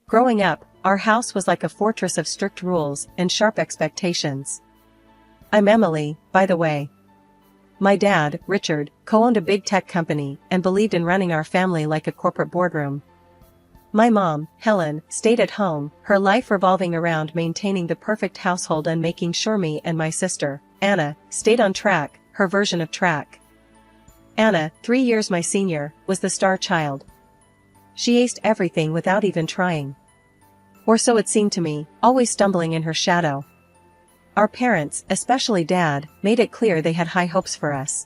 Growing up, our house was like a fortress of strict rules and sharp expectations. I'm Emily, by the way. My dad, Richard, co-owned a big tech company and believed in running our family like a corporate boardroom. My mom, Helen, stayed at home, her life revolving around maintaining the perfect household and making sure me and my sister, Anna, stayed on track, her version of track. Anna, 3 years my senior, was the star child. She aced everything without even trying. Or so it seemed to me, always stumbling in her shadow. Our parents, especially Dad, made it clear they had high hopes for us.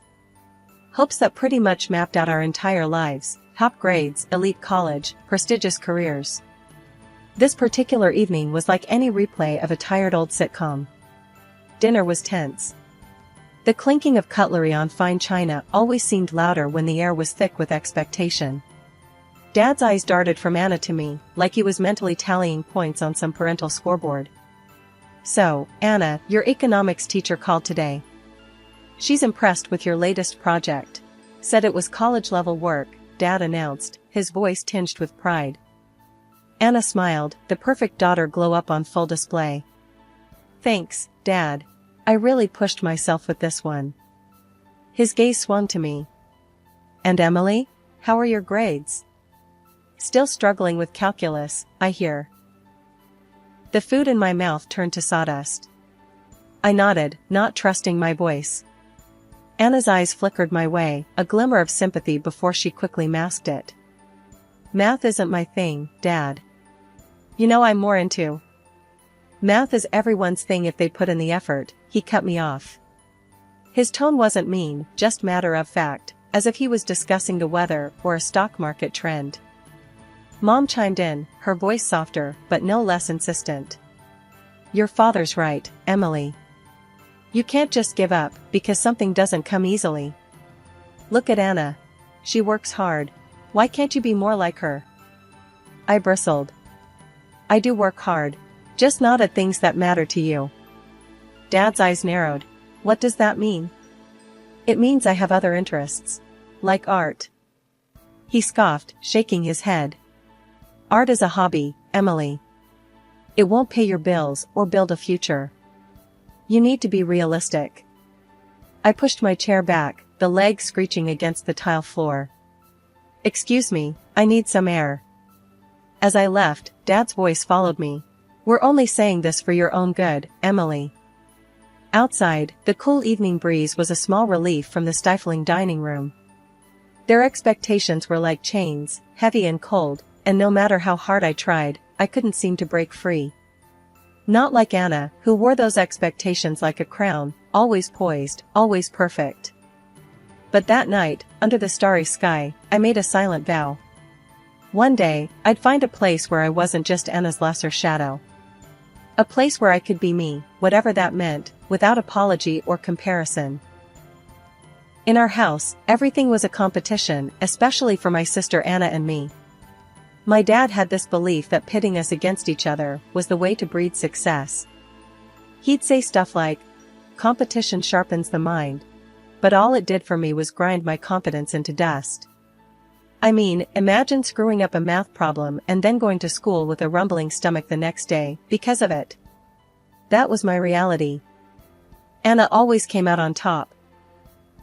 Hopes that pretty much mapped out our entire lives: top grades, elite college, prestigious careers. This particular evening was like any replay of a tired old sitcom. Dinner was tense. The clinking of cutlery on fine china always seemed louder when the air was thick with expectation. Dad's eyes darted from Anna to me, like he was mentally tallying points on some parental scoreboard. "So, Anna, your economics teacher called today. She's impressed with your latest project. Said it was college-level work," Dad announced, his voice tinged with pride. Anna smiled, the perfect daughter glow up on full display. "Thanks, Dad. I really pushed myself with this one." His gaze swung to me. "And Emily? How are your grades?" "Still struggling with calculus, I hear." The food in my mouth turned to sawdust. I nodded, not trusting my voice. Anna's eyes flickered my way, a glimmer of sympathy before she quickly masked it. "Math isn't my thing, Dad. You know I'm more into." "Math is everyone's thing if they put in the effort," he cut me off. His tone wasn't mean, just matter of fact, as if he was discussing the weather or a stock market trend. Mom chimed in, her voice softer, but no less insistent. "Your father's right, Emily. You can't just give up, because something doesn't come easily. Look at Anna. She works hard. Why can't you be more like her?" I bristled. "I do work hard. Just not at things that matter to you." Dad's eyes narrowed. "What does that mean?" "It means I have other interests. Like art." He scoffed, shaking his head. "Art is a hobby, Emily. It won't pay your bills or build a future. You need to be realistic." I pushed my chair back, the leg screeching against the tile floor. "Excuse me, I need some air." As I left, Dad's voice followed me. "We're only saying this for your own good, Emily." Outside, the cool evening breeze was a small relief from the stifling dining room. Their expectations were like chains, heavy and cold, and no matter how hard I tried, I couldn't seem to break free. Not like Anna, who wore those expectations like a crown, always poised, always perfect. But that night, under the starry sky, I made a silent vow. One day, I'd find a place where I wasn't just Anna's lesser shadow. A place where I could be me, whatever that meant, without apology or comparison. In our house, everything was a competition, especially for my sister Anna and me. My dad had this belief that pitting us against each other was the way to breed success. He'd say stuff like, "Competition sharpens the mind," but all it did for me was grind my confidence into dust. I mean, imagine screwing up a math problem and then going to school with a rumbling stomach the next day, because of it. That was my reality. Anna always came out on top.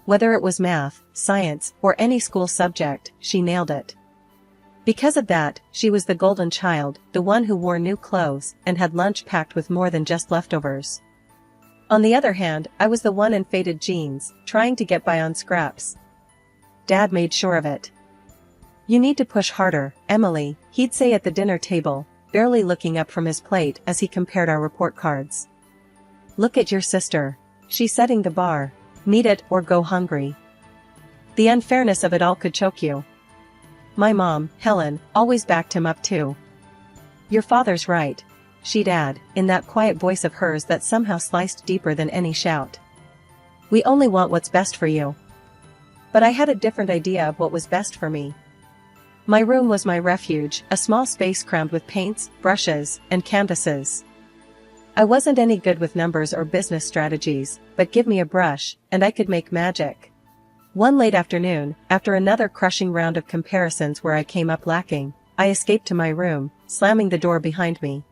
Whether it was math, science, or any school subject, she nailed it. Because of that, she was the golden child, the one who wore new clothes and had lunch packed with more than just leftovers. On the other hand, I was the one in faded jeans, trying to get by on scraps. Dad made sure of it. "You need to push harder, Emily," he'd say at the dinner table, barely looking up from his plate as he compared our report cards. "Look at your sister. She's setting the bar. Meet it or go hungry." The unfairness of it all could choke you. My mom, Helen, always backed him up too. "Your father's right," she'd add, in that quiet voice of hers that somehow sliced deeper than any shout. "We only want what's best for you." But I had a different idea of what was best for me. My room was my refuge, a small space crammed with paints, brushes, and canvases. I wasn't any good with numbers or business strategies, but give me a brush, and I could make magic. One late afternoon, after another crushing round of comparisons where I came up lacking, I escaped to my room, slamming the door behind me.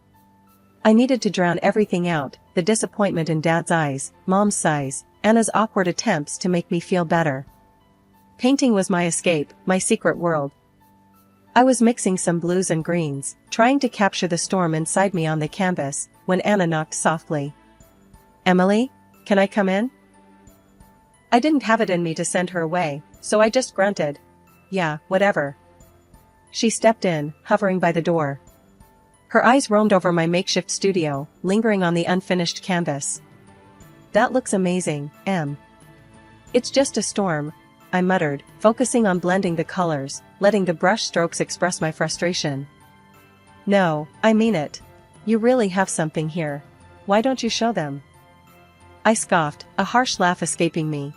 I needed to drown everything out, the disappointment in Dad's eyes, Mom's sighs, Anna's awkward attempts to make me feel better. Painting was my escape, my secret world. I was mixing some blues and greens, trying to capture the storm inside me on the canvas, when Anna knocked softly. "Emily, can I come in?" I didn't have it in me to send her away, so I just grunted. "Yeah, whatever." She stepped in, hovering by the door. Her eyes roamed over my makeshift studio, lingering on the unfinished canvas. "That looks amazing, Em." "It's just a storm," I muttered, focusing on blending the colors, letting the brush strokes express my frustration. "No, I mean it. You really have something here. Why don't you show them?" I scoffed, a harsh laugh escaping me.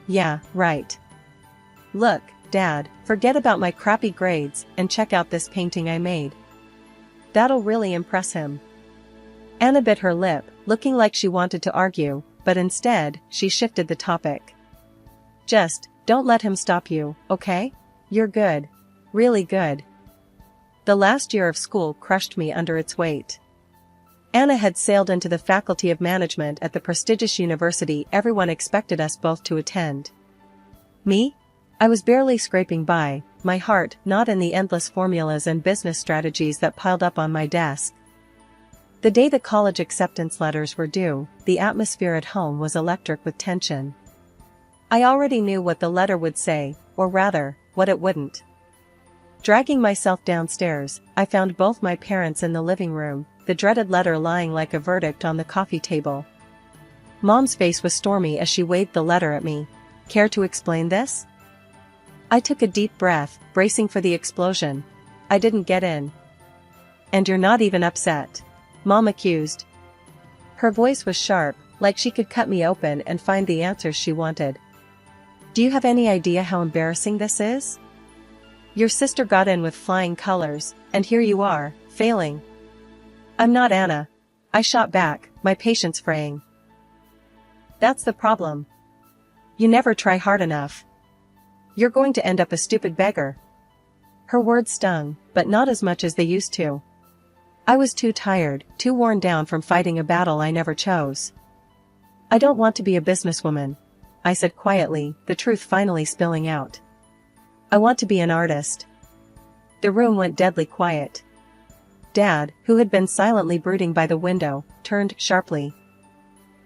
"Yeah, right. Look, Dad, forget about my crappy grades and check out this painting I made. That'll really impress him." Anna bit her lip, looking like she wanted to argue, but instead, she shifted the topic. "Just, don't let him stop you, okay? You're good. Really good." The last year of school crushed me under its weight. Anna had sailed into the Faculty of Management at the prestigious university everyone expected us both to attend. Me? I was barely scraping by, my heart not in the endless formulas and business strategies that piled up on my desk. The day the college acceptance letters were due, the atmosphere at home was electric with tension. I already knew what the letter would say, or rather, what it wouldn't. Dragging myself downstairs, I found both my parents in the living room, the dreaded letter lying like a verdict on the coffee table. Mom's face was stormy as she waved the letter at me. "Care to explain this?" I took a deep breath, bracing for the explosion. "I didn't get in." "And you're not even upset?" Mom accused. Her voice was sharp, like she could cut me open and find the answers she wanted. "Do you have any idea how embarrassing this is? Your sister got in with flying colors, and here you are, failing." "I'm not Anna," I shot back, my patience fraying. "That's the problem. You never try hard enough. You're going to end up a stupid beggar." Her words stung, but not as much as they used to. I was too tired, too worn down from fighting a battle I never chose. "I don't want to be a businesswoman," I said quietly, the truth finally spilling out. "I want to be an artist." The room went deadly quiet. Dad, who had been silently brooding by the window, turned sharply.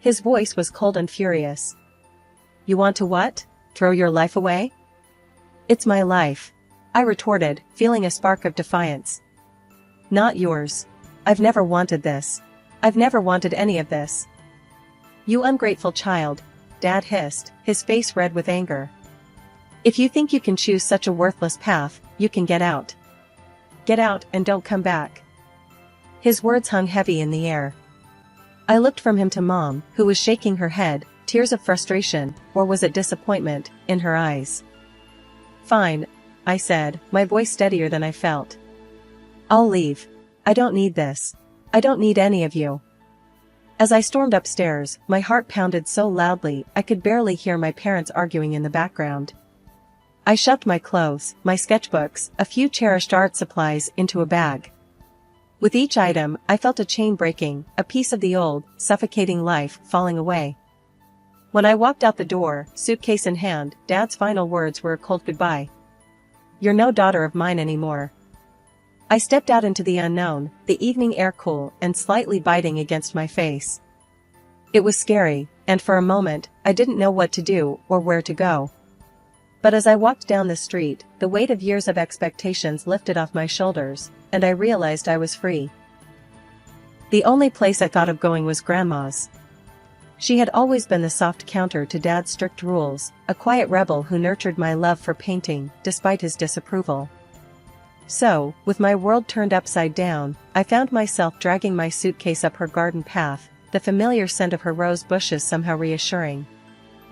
His voice was cold and furious. "You want to what? Throw your life away?" "It's my life," I retorted, feeling a spark of defiance. "Not yours. I've never wanted this. I've never wanted any of this." "You ungrateful child," Dad hissed, his face red with anger. "If you think you can choose such a worthless path, you can get out. Get out and don't come back." His words hung heavy in the air. I looked from him to Mom, who was shaking her head, tears of frustration, or was it disappointment, in her eyes. "Fine," I said, my voice steadier than I felt. "I'll leave. I don't need this. I don't need any of you." As I stormed upstairs, my heart pounded so loudly I could barely hear my parents arguing in the background. I shoved my clothes, my sketchbooks, a few cherished art supplies into a bag. With each item, I felt a chain breaking, a piece of the old, suffocating life falling away. When I walked out the door, suitcase in hand, Dad's final words were a cold goodbye. "You're no daughter of mine anymore." I stepped out into the unknown, the evening air cool and slightly biting against my face. It was scary, and for a moment, I didn't know what to do or where to go. But as I walked down the street, the weight of years of expectations lifted off my shoulders, and I realized I was free. The only place I thought of going was Grandma's. She had always been the soft counter to Dad's strict rules, a quiet rebel who nurtured my love for painting, despite his disapproval. So, with my world turned upside down, I found myself dragging my suitcase up her garden path, the familiar scent of her rose bushes somehow reassuring.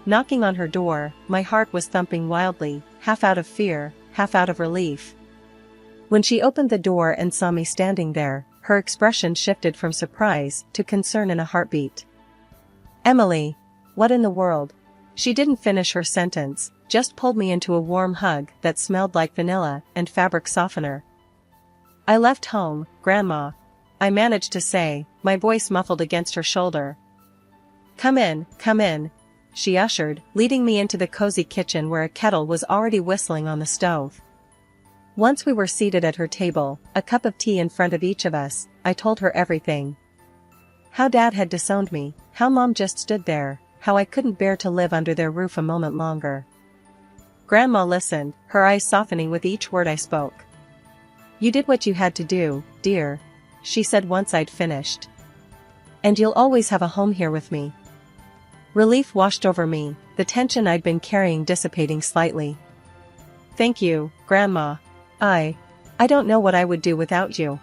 Knocking on her door, my heart was thumping wildly, half out of fear, half out of relief. When she opened the door and saw me standing there, her expression shifted from surprise to concern in a heartbeat. "Emily, what in the world?" She didn't finish her sentence, just pulled me into a warm hug that smelled like vanilla and fabric softener. I left home, Grandma. I managed to say, my voice muffled against her shoulder. Come in, she ushered, leading me into the cozy kitchen where a kettle was already whistling on the stove. Once we were seated at her table, a cup of tea in front of each of us, I told her everything. How Dad had disowned me, how Mom just stood there, how I couldn't bear to live under their roof a moment longer. Grandma listened, her eyes softening with each word I spoke. You did what you had to do, dear, she said once I'd finished. And you'll always have a home here with me. Relief washed over me, the tension I'd been carrying dissipating slightly. Thank you, Grandma. I don't know what I would do without you.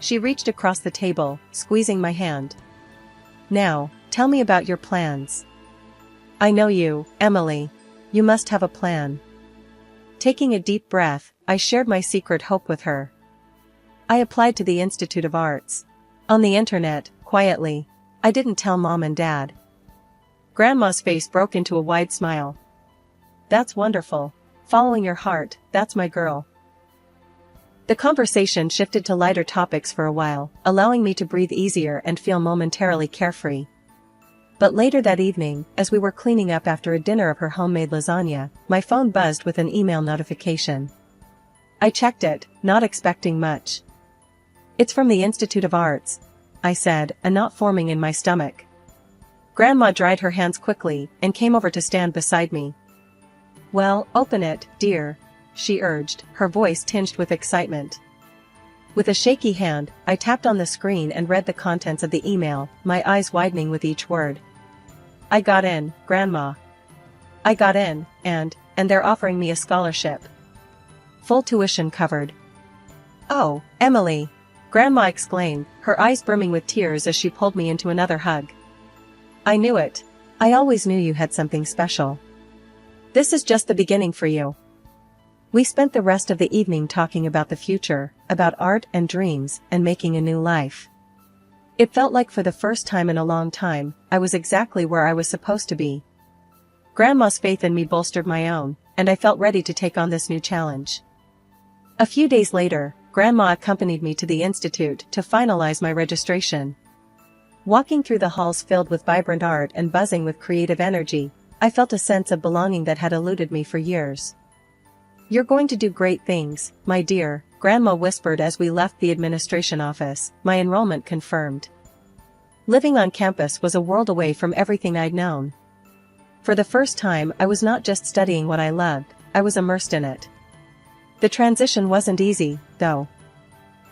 She reached across the table, squeezing my hand. Now, tell me about your plans. I know you, Emily. You must have a plan. Taking a deep breath, I shared my secret hope with her. I applied to the Institute of Arts. On the internet, quietly. I didn't tell Mom and Dad. Grandma's face broke into a wide smile. That's wonderful. Following your heart, that's my girl. The conversation shifted to lighter topics for a while, allowing me to breathe easier and feel momentarily carefree. But later that evening, as we were cleaning up after a dinner of her homemade lasagna, my phone buzzed with an email notification. I checked it, not expecting much. It's from the Institute of Arts, I said, a knot forming in my stomach. Grandma dried her hands quickly and came over to stand beside me. Well, open it, dear, she urged, her voice tinged with excitement. With a shaky hand, I tapped on the screen and read the contents of the email, my eyes widening with each word. I got in, Grandma. I got in, and they're offering me a scholarship. Full tuition covered. Oh, Emily! Grandma exclaimed, her eyes brimming with tears as she pulled me into another hug. I knew it. I always knew you had something special. This is just the beginning for you. We spent the rest of the evening talking about the future, about art and dreams, and making a new life. It felt like for the first time in a long time, I was exactly where I was supposed to be. Grandma's faith in me bolstered my own, and I felt ready to take on this new challenge. A few days later, Grandma accompanied me to the institute to finalize my registration. Walking through the halls filled with vibrant art and buzzing with creative energy, I felt a sense of belonging that had eluded me for years. You're going to do great things, my dear, Grandma whispered as we left the administration office, my enrollment confirmed. Living on campus was a world away from everything I'd known. For the first time, I was not just studying what I loved, I was immersed in it. The transition wasn't easy, though.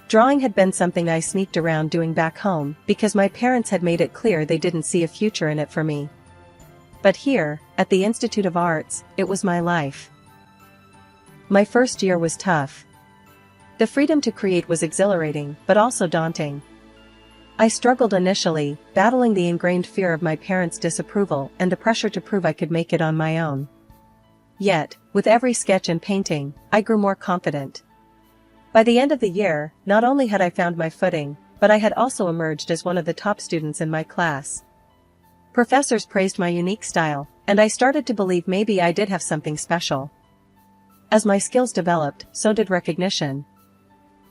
Drawing had been something I sneaked around doing back home because my parents had made it clear they didn't see a future in it for me. But here, at the Institute of Arts, it was my life. My first year was tough. The freedom to create was exhilarating, but also daunting. I struggled initially, battling the ingrained fear of my parents' disapproval and the pressure to prove I could make it on my own. Yet, with every sketch and painting, I grew more confident. By the end of the year, not only had I found my footing, but I had also emerged as one of the top students in my class. Professors praised my unique style, and I started to believe maybe I did have something special. As my skills developed, so did recognition.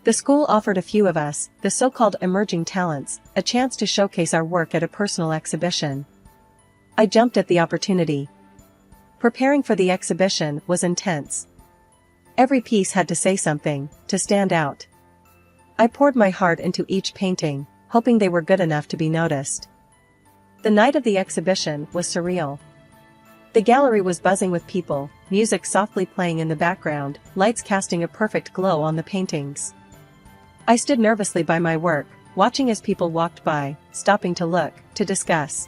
The school offered a few of us, the so-called emerging talents, a chance to showcase our work at a personal exhibition. I jumped at the opportunity. Preparing for the exhibition was intense. Every piece had to say something, to stand out. I poured my heart into each painting, hoping they were good enough to be noticed. The night of the exhibition was surreal. The gallery was buzzing with people, music softly playing in the background, lights casting a perfect glow on the paintings. I stood nervously by my work, watching as people walked by, stopping to look, to discuss.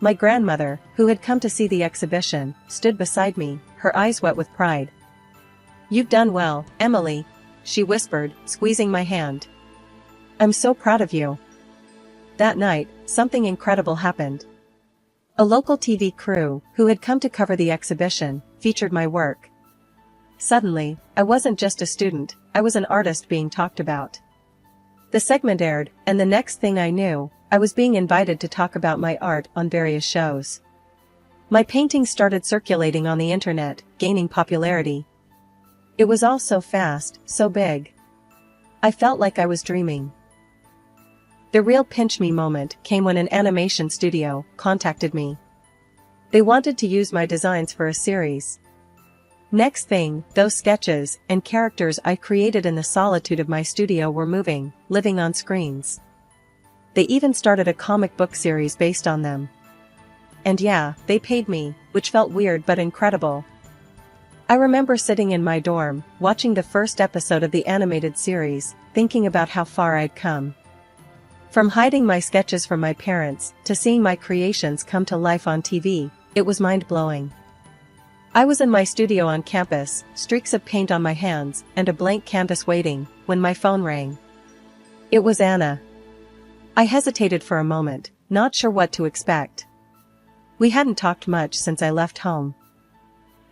My grandmother, who had come to see the exhibition, stood beside me, her eyes wet with pride. You've done well, Emily, she whispered, squeezing my hand. I'm so proud of you. That night, something incredible happened. A local TV crew, who had come to cover the exhibition, featured my work. Suddenly, I wasn't just a student, I was an artist being talked about. The segment aired, and the next thing I knew, I was being invited to talk about my art on various shows. My paintings started circulating on the internet, gaining popularity. It was all so fast, so big. I felt like I was dreaming. The real pinch me moment came when an animation studio contacted me. They wanted to use my designs for a series. Next thing, those sketches and characters I created in the solitude of my studio were moving, living on screens. They even started a comic book series based on them. And yeah, they paid me, which felt weird but incredible. I remember sitting in my dorm, watching the first episode of the animated series, thinking about how far I'd come. From hiding my sketches from my parents, to seeing my creations come to life on TV, it was mind-blowing. I was in my studio on campus, streaks of paint on my hands, and a blank canvas waiting, when my phone rang. It was Anna. I hesitated for a moment, not sure what to expect. We hadn't talked much since I left home.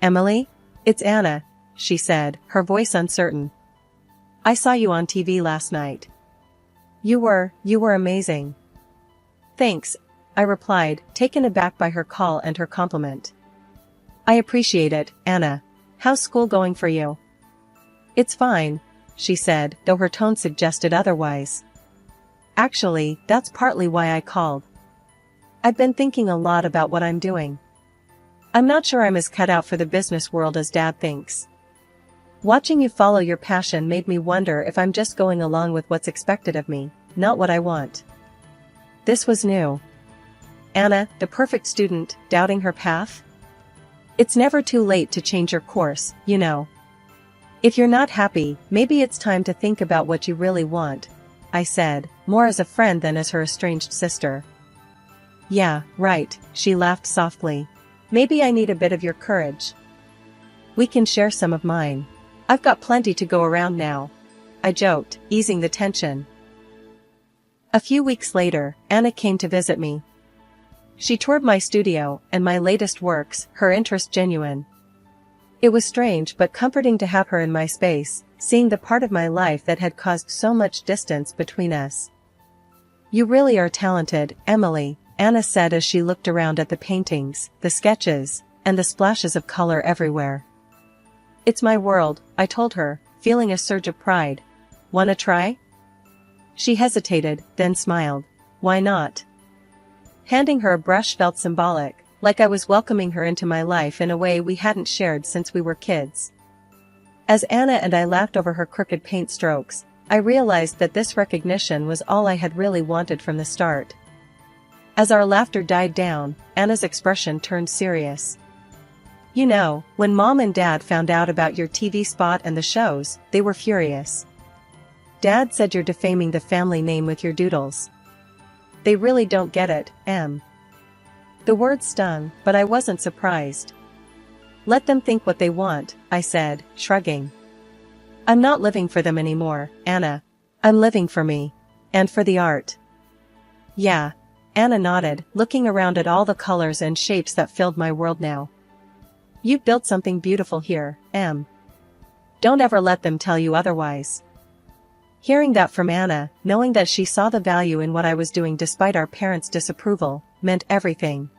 "Emily? It's Anna," she said, her voice uncertain. "I saw you on TV last night. You were amazing." "Thanks," I replied, taken aback by her call and her compliment. "I appreciate it, Anna. How's school going for you?" "It's fine," she said, though her tone suggested otherwise. "Actually, that's partly why I called. I've been thinking a lot about what I'm doing. I'm not sure I'm as cut out for the business world as Dad thinks. Watching you follow your passion made me wonder if I'm just going along with what's expected of me, not what I want." This was new. Anna, the perfect student, doubting her path? It's never too late to change your course, you know. If you're not happy, maybe it's time to think about what you really want, I said, more as a friend than as her estranged sister. "Yeah, right," she laughed softly. "Maybe I need a bit of your courage. We can share some of mine. I've got plenty to go around now," I joked, easing the tension. A few weeks later, Anna came to visit me. She toured my studio and my latest works, her interest genuine. It was strange but comforting to have her in my space, seeing the part of my life that had caused so much distance between us. "You really are talented, Emily," Anna said as she looked around at the paintings, the sketches, and the splashes of color everywhere. "It's my world," I told her, feeling a surge of pride. "Wanna try?" She hesitated, then smiled. "Why not?" Handing her a brush felt symbolic, like I was welcoming her into my life in a way we hadn't shared since we were kids. As Anna and I laughed over her crooked paint strokes, I realized that this recognition was all I had really wanted from the start. As our laughter died down, Anna's expression turned serious. "You know, when Mom and Dad found out about your TV spot and the shows, they were furious. Dad said you're defaming the family name with your doodles. They really don't get it, Em." The words stung, but I wasn't surprised. "Let them think what they want," I said, shrugging. "I'm not living for them anymore, Anna. I'm living for me. And for the art." "Yeah," Anna nodded, looking around at all the colors and shapes that filled my world now. "You've built something beautiful here, Em. Don't ever let them tell you otherwise." Hearing that from Anna, knowing that she saw the value in what I was doing despite our parents' disapproval, meant everything.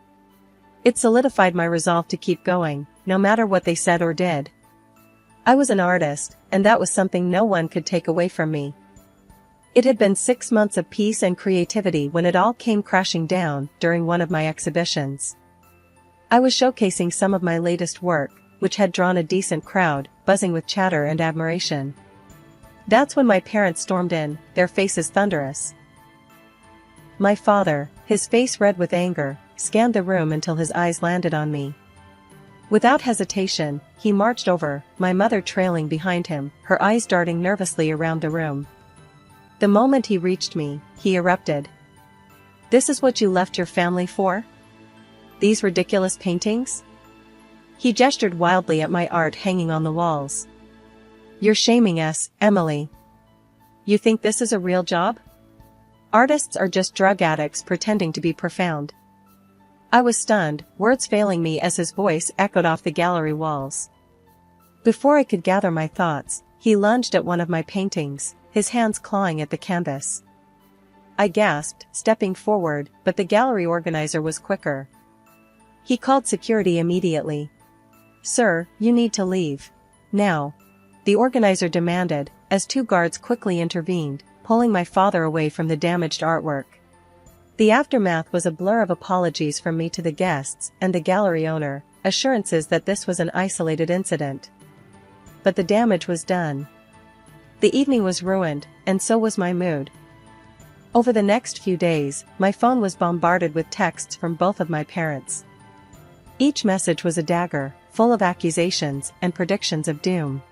It solidified my resolve to keep going, no matter what they said or did. I was an artist, and that was something no one could take away from me. It had been 6 months of peace and creativity when it all came crashing down during one of my exhibitions. I was showcasing some of my latest work, which had drawn a decent crowd, buzzing with chatter and admiration. That's when my parents stormed in, their faces thunderous. My father, his face red with anger, scanned the room until his eyes landed on me. Without hesitation, he marched over, my mother trailing behind him, her eyes darting nervously around the room. The moment he reached me, he erupted. "This is what you left your family for? These ridiculous paintings?" He gestured wildly at my art hanging on the walls. "You're shaming us, Emily. You think this is a real job? Artists are just drug addicts pretending to be profound." I was stunned, words failing me as his voice echoed off the gallery walls. Before I could gather my thoughts, he lunged at one of my paintings, his hands clawing at the canvas. I gasped, stepping forward, but the gallery organizer was quicker. He called security immediately. "Sir, you need to leave. Now," the organizer demanded, as two guards quickly intervened, pulling my father away from the damaged artwork. The aftermath was a blur of apologies from me to the guests and the gallery owner, assurances that this was an isolated incident. But the damage was done. The evening was ruined, and so was my mood. Over the next few days, my phone was bombarded with texts from both of my parents. Each message was a dagger, full of accusations and predictions of doom.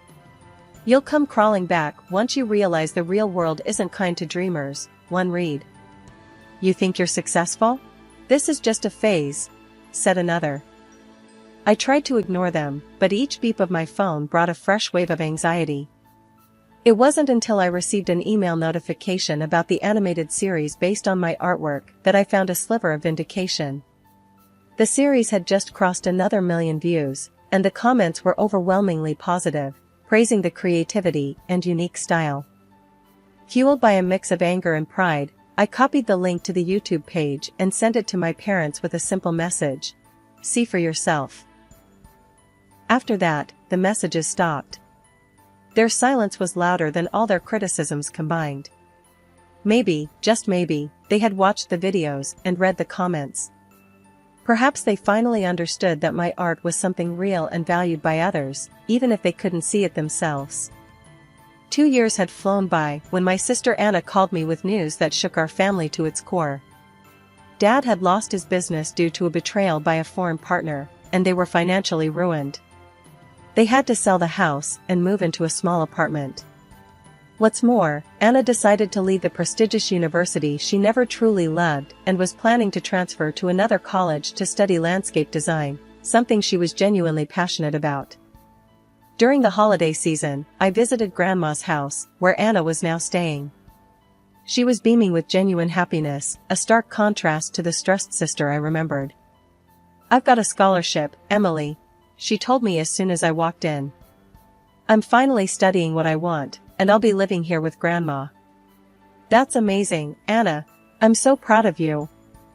"You'll come crawling back once you realize the real world isn't kind to dreamers," one read. "You think you're successful? This is just a phase," said another. I tried to ignore them, but each beep of my phone brought a fresh wave of anxiety. It wasn't until I received an email notification about the animated series based on my artwork that I found a sliver of vindication. The series had just crossed another 1,000,000 views, and the comments were overwhelmingly positive, praising the creativity and unique style. Fueled by a mix of anger and pride, I copied the link to the YouTube page and sent it to my parents with a simple message: "See for yourself." After that, the messages stopped. Their silence was louder than all their criticisms combined. Maybe, just maybe, they had watched the videos and read the comments. Perhaps they finally understood that my art was something real and valued by others, even if they couldn't see it themselves. 2 years had flown by when my sister Anna called me with news that shook our family to its core. Dad had lost his business due to a betrayal by a foreign partner, and they were financially ruined. They had to sell the house and move into a small apartment. What's more, Anna decided to leave the prestigious university she never truly loved and was planning to transfer to another college to study landscape design, something she was genuinely passionate about. During the holiday season, I visited Grandma's house, where Anna was now staying. She was beaming with genuine happiness, a stark contrast to the stressed sister I remembered. "I've got a scholarship, Emily," she told me as soon as I walked in. "I'm finally studying what I want, and I'll be living here with Grandma." "That's amazing, Anna. I'm so proud of you,"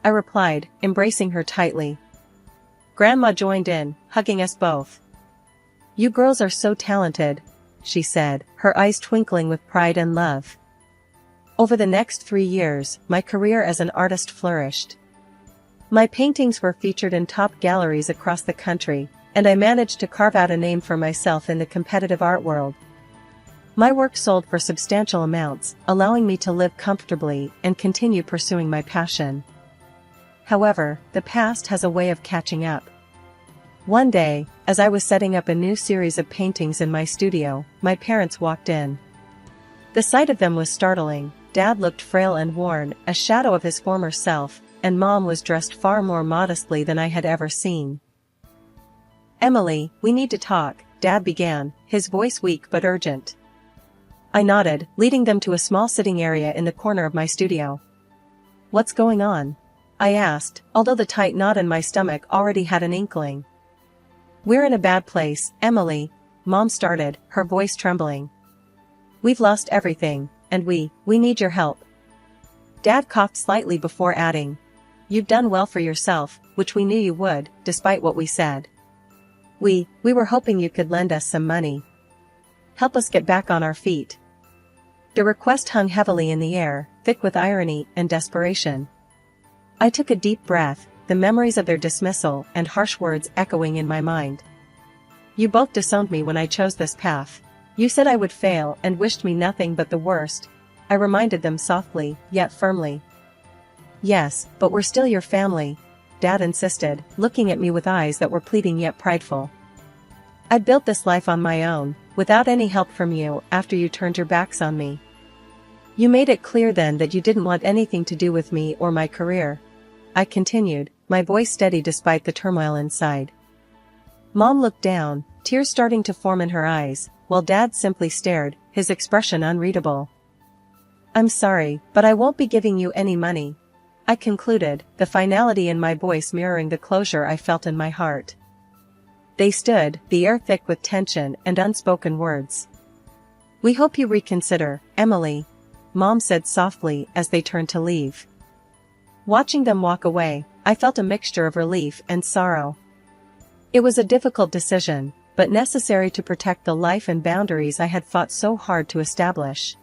I replied, embracing her tightly. Grandma joined in, hugging us both. "You girls are so talented," she said, her eyes twinkling with pride and love. Over the next 3 years, my career as an artist flourished. My paintings were featured in top galleries across the country, and I managed to carve out a name for myself in the competitive art world. My work sold for substantial amounts, allowing me to live comfortably and continue pursuing my passion. However, the past has a way of catching up. One day, as I was setting up a new series of paintings in my studio, my parents walked in. The sight of them was startling. Dad looked frail and worn, a shadow of his former self, and Mom was dressed far more modestly than I had ever seen. "Emily, we need to talk," Dad began, his voice weak but urgent. I nodded, leading them to a small sitting area in the corner of my studio. "What's going on?" I asked, although the tight knot in my stomach already had an inkling. "We're in a bad place, Emily," Mom started, her voice trembling. "We've lost everything, and we need your help." Dad coughed slightly before adding, "You've done well for yourself, which we knew you would, despite what we said. We were hoping you could lend us some money. Help us get back on our feet." The request hung heavily in the air, thick with irony and desperation. I took a deep breath, the memories of their dismissal and harsh words echoing in my mind. "You both disowned me when I chose this path. You said I would fail and wished me nothing but the worst," I reminded them softly, yet firmly. "Yes, but we're still your family," Dad insisted, looking at me with eyes that were pleading yet prideful. "I'd built this life on my own, without any help from you, after you turned your backs on me. You made it clear then that you didn't want anything to do with me or my career," I continued, my voice steady despite the turmoil inside. Mom looked down, tears starting to form in her eyes, while Dad simply stared, his expression unreadable. "I'm sorry, but I won't be giving you any money," I concluded, the finality in my voice mirroring the closure I felt in my heart. They stood, the air thick with tension and unspoken words. "We hope you reconsider, Emily," Mom said softly as they turned to leave. Watching them walk away, I felt a mixture of relief and sorrow. It was a difficult decision, but necessary to protect the life and boundaries I had fought so hard to establish.